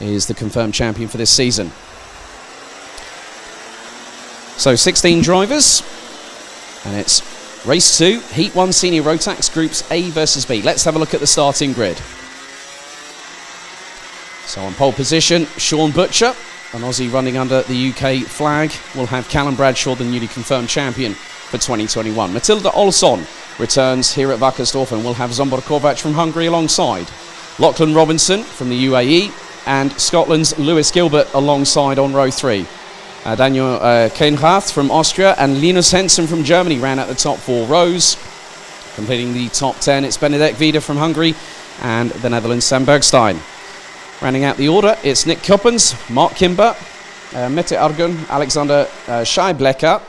is the confirmed champion for this season. So 16 drivers, and it's race 2, Heat 1 Senior Rotax, Groups A versus B. Let's have a look at the starting grid. So on pole position, Sean Butcher, an Aussie running under the UK flag. We'll have Callum Bradshaw, the newly confirmed champion for 2021. Matilda Olsson returns here at Wackersdorf, and we'll have Zsombor Kovac from Hungary alongside. Lachlan Robinson from the UAE, and Scotland's Lewis Gilbert alongside on row 3. Daniel Keinrath from Austria and Linus Henson from Germany ran at the top 4 rows. Completing the top 10, it's Benedek Vida from Hungary and the Netherlands' Sam Bergstein. Rounding out the order, it's Nick Coppens, Mark Kimber, Mette Argun, Alexander Scheiblecker,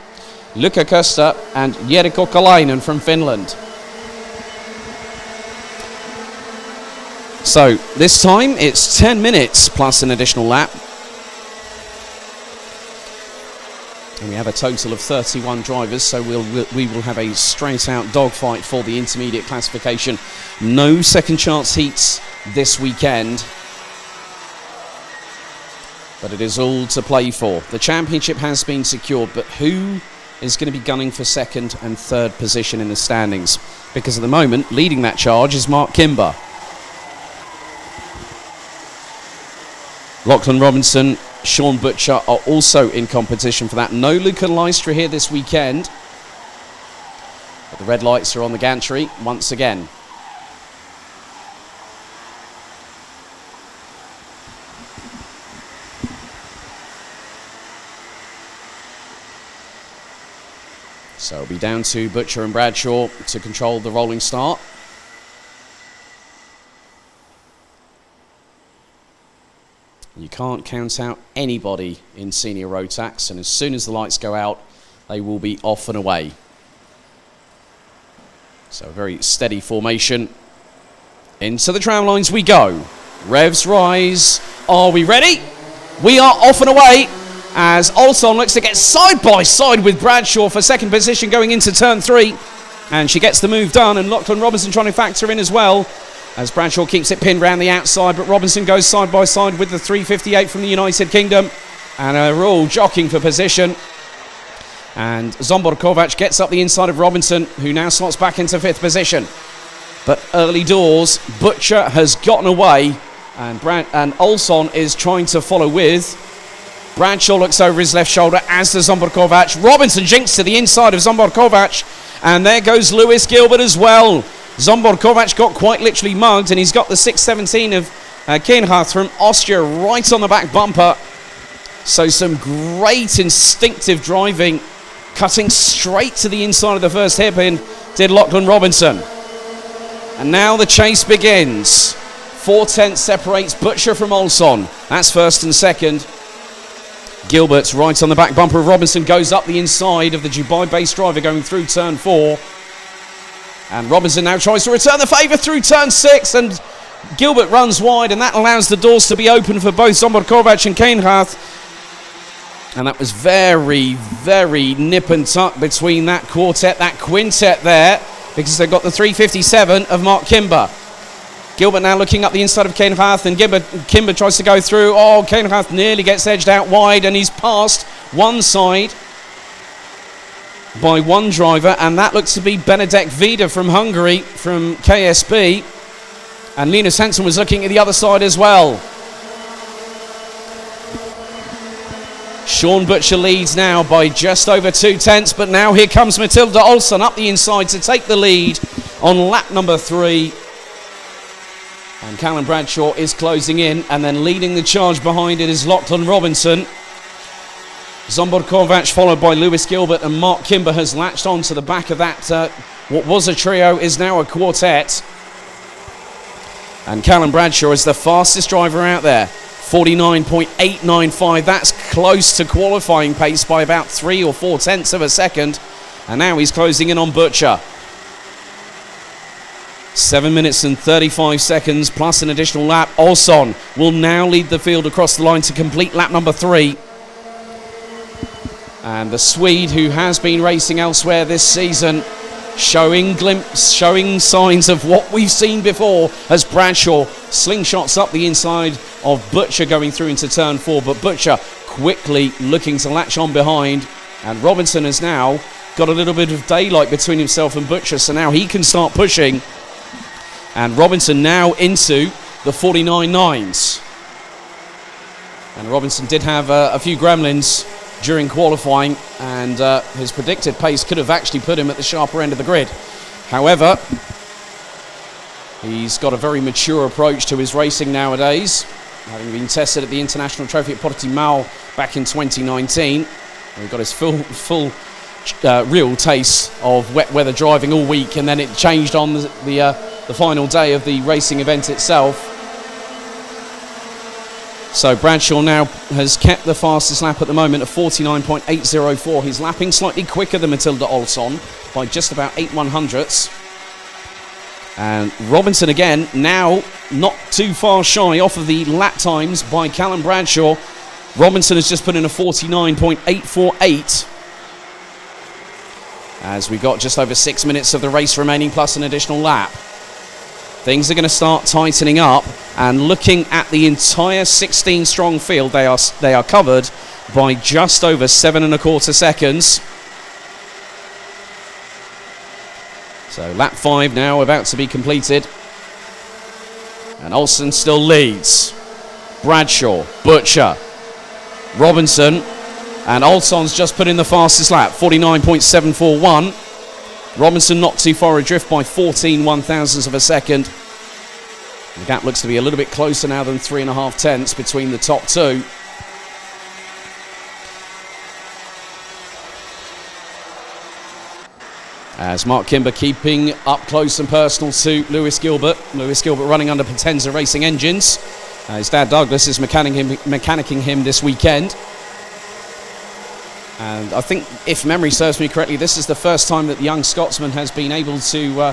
Luca Köster and Jerikko Kalainen from Finland. So this time it's 10 minutes plus an additional lap. And we have a total of 31 drivers, so we will have a straight-out dogfight for the intermediate classification. No second-chance heats this weekend, but it is all to play for. The championship has been secured, but who is going to be gunning for second and third position in the standings? Because at the moment, leading that charge is Mark Kimber. Lachlan Robinson, Sean Butcher are also in competition for that. No Luca Lystra here this weekend, but the red lights are on the gantry once again. So it'll be down to Butcher and Bradshaw to control the rolling start. You can't count out anybody in Senior Rotax, and as soon as the lights go out, they will be off and away. So a very steady formation. Into the tram lines we go. Revs rise. Are we ready? We are off and away as Olsson looks to get side by side with Bradshaw for second position going into turn 3. And she gets the move done, and Lachlan Robinson trying to factor in as well, as Bradshaw keeps it pinned round the outside, but Robinson goes side by side with the 358 from the United Kingdom, and they're all jockeying for position. And Zsombor Kovac gets up the inside of Robinson, who now slots back into 5th position. But early doors, Butcher has gotten away, and Olsson is trying to follow with. Bradshaw looks over his left shoulder, as does Zsombor Kovac. Robinson jinks to the inside of Zsombor Kovac, and there goes Lewis Gilbert as well. Zsombor Kovac got quite literally mugged, and he's got the 617 of Keinrath from Austria right on the back bumper. So some great instinctive driving, cutting straight to the inside of the first hairpin, did Lachlan Robinson. And now the chase begins. 4/10 separates Butcher from Olsson. That's first and second. Gilbert's right on the back bumper of Robinson, goes up the inside of the Dubai-based driver going through turn 4. And Robinson now tries to return the favour through turn 6, and Gilbert runs wide, and that allows the doors to be open for both Zsombor Kovac and Keinrath. And that was very, very nip and tuck between that quartet, that quintet there, because they've got the 357 of Mark Kimber. Gilbert now looking up the inside of Keinrath, and Kimber tries to go through. Oh, Keinrath nearly gets edged out wide, and he's passed one side by one driver, and that looks to be Benedek Vida from Hungary, from KSB. And Linus Henson was looking at the other side as well. Sean Butcher leads now by just over 2/10, but now here comes Matilda Olsson up the inside to take the lead on lap number 3. And Callum Bradshaw is closing in, and then leading the charge behind it is Lachlan Robinson. Zsombor Kovac followed by Lewis Gilbert, and Mark Kimber has latched on to the back of that. What was a trio is now a quartet. And Callum Bradshaw is the fastest driver out there. 49.895. That's close to qualifying pace by about 3 or 4 tenths of a second. And now he's closing in on Butcher. 7 minutes and 35 seconds plus an additional lap. Olsson will now lead the field across the line to complete lap number 3. And the Swede, who has been racing elsewhere this season, showing signs of what we've seen before as Bradshaw slingshots up the inside of Butcher going through into turn 4, but Butcher quickly looking to latch on behind, and Robinson has now got a little bit of daylight between himself and Butcher, so now he can start pushing, and Robinson now into the 49.9s. And Robinson did have a few gremlins during qualifying, and his predicted pace could have actually put him at the sharper end of the grid. However, he's got a very mature approach to his racing nowadays, having been tested at the International Trophy at Portimao back in 2019. He got his full real taste of wet weather driving all week, and then it changed on the final day of the racing event itself. So Bradshaw now has kept the fastest lap at the moment at 49.804. He's lapping slightly quicker than Matilda Olsson by just about 8/100ths. And Robinson again, now not too far shy off of the lap times by Callum Bradshaw. Robinson has just put in a 49.848. As we got just over 6 minutes of the race remaining plus an additional lap. Things are going to start tightening up, and looking at the entire 16-strong field, they are covered by just over 7.25 seconds. So lap 5 now about to be completed, and Olsson still leads. Bradshaw, Butcher, Robinson, and Olsson's just put in the fastest lap, 49.741. Robinson not too far adrift by 14/1000ths of a second. The gap looks to be a little bit closer now than 3.5 tenths between the top two. As Mark Kimber keeping up close and personal to Lewis Gilbert. Lewis Gilbert running under Potenza Racing engines. His dad Douglas is mechanicking him this weekend. And I think, if memory serves me correctly, this is the first time that the young Scotsman has been able to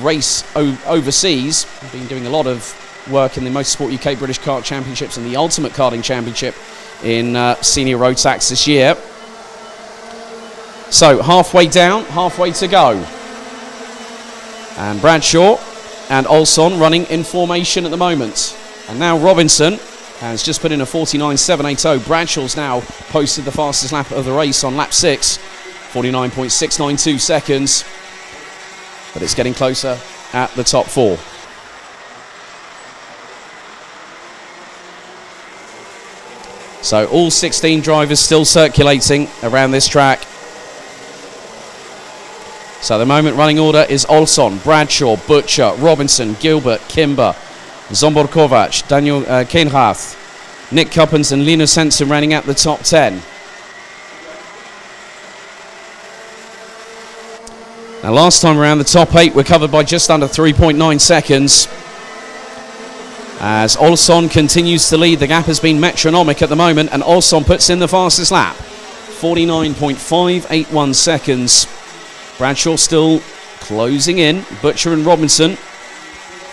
race overseas. He's been doing a lot of work in the Motorsport UK British Kart Championships and the Ultimate Karting Championship in Senior Rotax this year. So halfway down, halfway to go. And Bradshaw and Olsson running in formation at the moment. And now Robinson has just put in a 49.780. Bradshaw's now posted the fastest lap of the race on lap 6, 49.692 seconds. But it's getting closer at the top 4. So all 16 drivers still circulating around this track. So the moment running order is Olsson, Bradshaw, Butcher, Robinson, Gilbert, Kimber, Zombor Kovac, Daniel Keinrath, Nick Coppens and Linus Henson running at the top 10. Now last time around the top 8 were covered by just under 3.9 seconds. As Olsson continues to lead, the gap has been metronomic at the moment, and Olsson puts in the fastest lap, 49.581 seconds. Bradshaw still closing in. Butcher and Robinson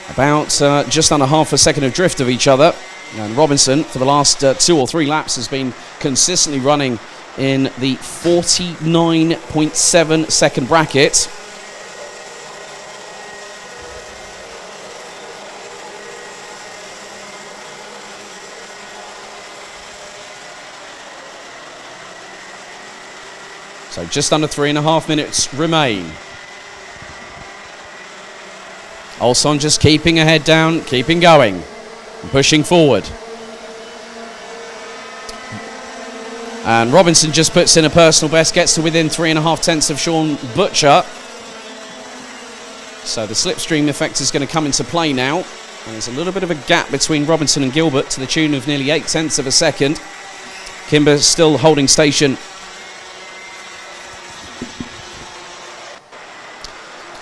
about just under half a second of drift of each other. And Robinson, for the last 2 or 3 laps, has been consistently running in the 49.7 second bracket. So just under 3.5 minutes remain. Olsson just keeping a head down, keeping going, and pushing forward. And Robinson just puts in a personal best, gets to within 3.5 tenths of Sean Butcher. So the slipstream effect is going to come into play now. And there's a little bit of a gap between Robinson and Gilbert to the tune of nearly 8 tenths of a second. Kimber still holding station.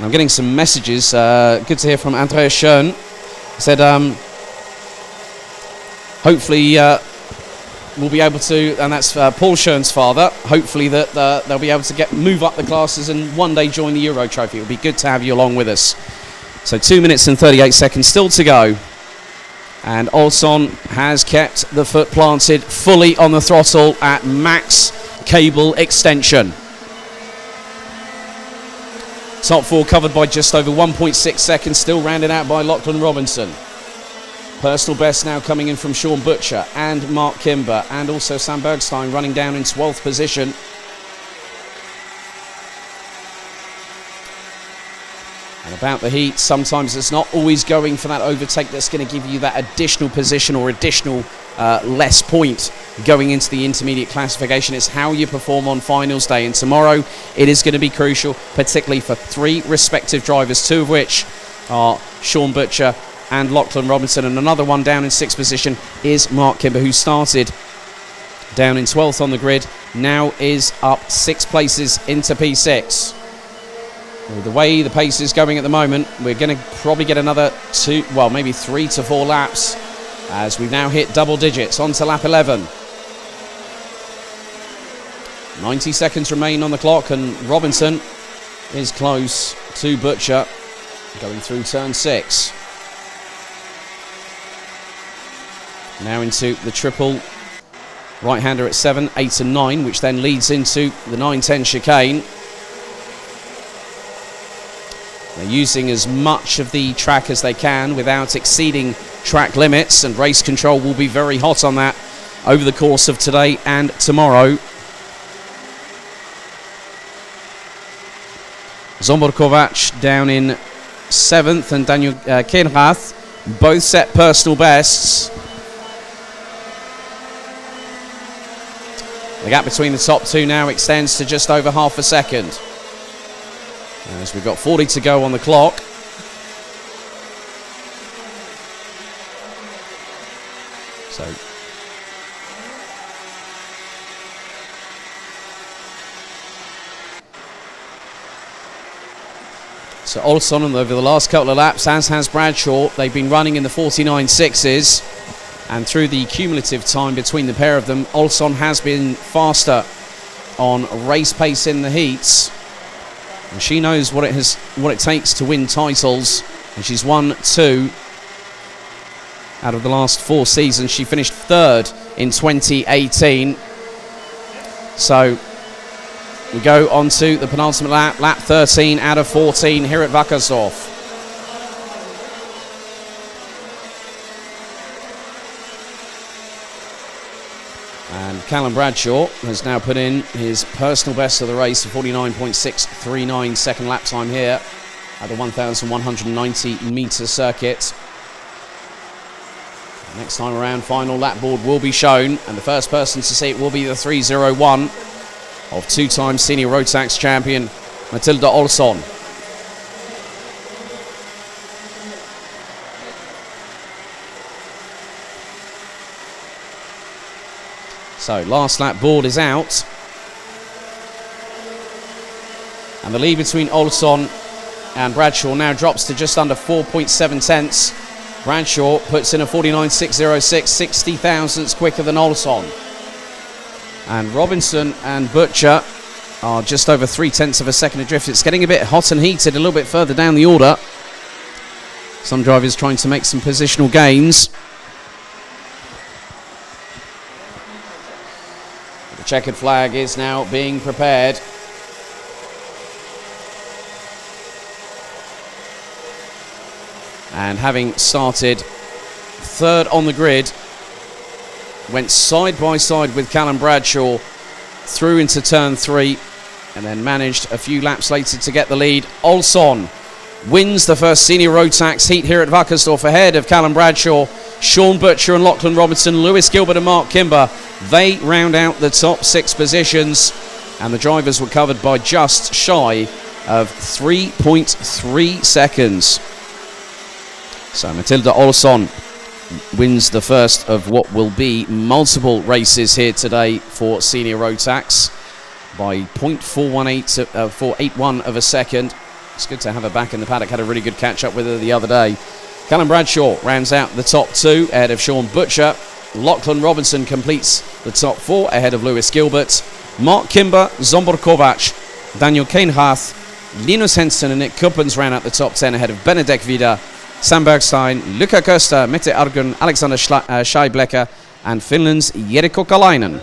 I'm getting some messages. Good to hear from Andreas Schoen. He said, hopefully we'll be able to, and that's Paul Schoen's father, hopefully that they'll be able to move up the classes and one day join the Euro Trophy. It would be good to have you along with us. So 2 minutes and 38 seconds still to go. And Olsson has kept the foot planted fully on the throttle at max cable extension. Top 4 covered by just over 1.6 seconds, still rounded out by Lachlan Robinson. Personal best now coming in from Sean Butcher and Mark Kimber, and also Sam Bergstein running down in 12th position. And about the heat, sometimes it's not always going for that overtake that's going to give you that additional position or additional less point going into the intermediate classification. It's how you perform on finals day, and tomorrow it is going to be crucial, particularly for 3 respective drivers, 2 of which are Sean Butcher and Lachlan Robinson, and another one down in 6th position is Mark Kimber, who started down in 12th on the grid, now is up 6 places into P6. With the way the pace is going at the moment, we're going to probably get another 2, well, maybe 3 to 4 laps, as we've now hit double digits onto lap 11. 90 seconds remain on the clock, and Robinson is close to Butcher going through turn 6. Now into the triple right-hander at 7, 8 and 9, which then leads into the 9-10 chicane. They're using as much of the track as they can without exceeding track limits, and race control will be very hot on that over the course of today and tomorrow. Zombor Kovac down in 7th, and Daniel Kenrath both set personal bests. The gap between the top 2 now extends to just over half a second, as we've got 40 to go on the clock. So Olsson over the last couple of laps, as has Bradshaw, they've been running in the 49.6s. And through the cumulative time between the pair of them, Olsson has been faster on race pace in the heats. And she knows what it takes to win titles. And she's won 2 out of the last 4 seasons. She finished 3rd in 2018. So we go on to the penultimate lap, lap 13 out of 14 here at Wackersdorf. And Callum Bradshaw has now put in his personal best of the race, a 49.639 second lap time here at the 1,190 metre circuit. Next time around, final lap board will be shown, and the first person to see it will be the 3:01 of 2-time senior Rotax champion Matilda Olsson. So last lap board is out, and the lead between Olsson and Bradshaw now drops to just under 4.7 tenths. Bradshaw puts in a 49.606, 60 thousandths quicker than Olsson. And Robinson and Butcher are just over 3 tenths of a second adrift. It's getting a bit hot and heated a little bit further down the order. Some drivers trying to make some positional gains. The checkered flag is now being prepared. And having started 3rd on the grid, went side by side with Callum Bradshaw through into turn 3, and then managed a few laps later to get the lead. Olsson wins the first senior Rotax heat here at Wackersdorf ahead of Callum Bradshaw, Sean Butcher and Lachlan Robinson, Lewis Gilbert and Mark Kimber. They round out the top 6 positions, and the drivers were covered by just shy of 3.3 seconds. So Matilda Olsson wins the first of what will be multiple races here today for senior Rotax by 0.481 of a second. It's good to have her back in the paddock. Had a really good catch up with her the other day. Callum Bradshaw rounds out the top 2 ahead of Sean Butcher. Lachlan Robinson completes the top 4 ahead of Lewis Gilbert. Mark Kimber, Zombor Kovac, Daniel Kenrath, Linus Henson and Nick Kuppens round out the top 10 ahead of Benedek Vida, Sam Bergstein, Luca Köster, Mette Argun, Alexander Scheiblecker and Finland's Jerikko Kalainen.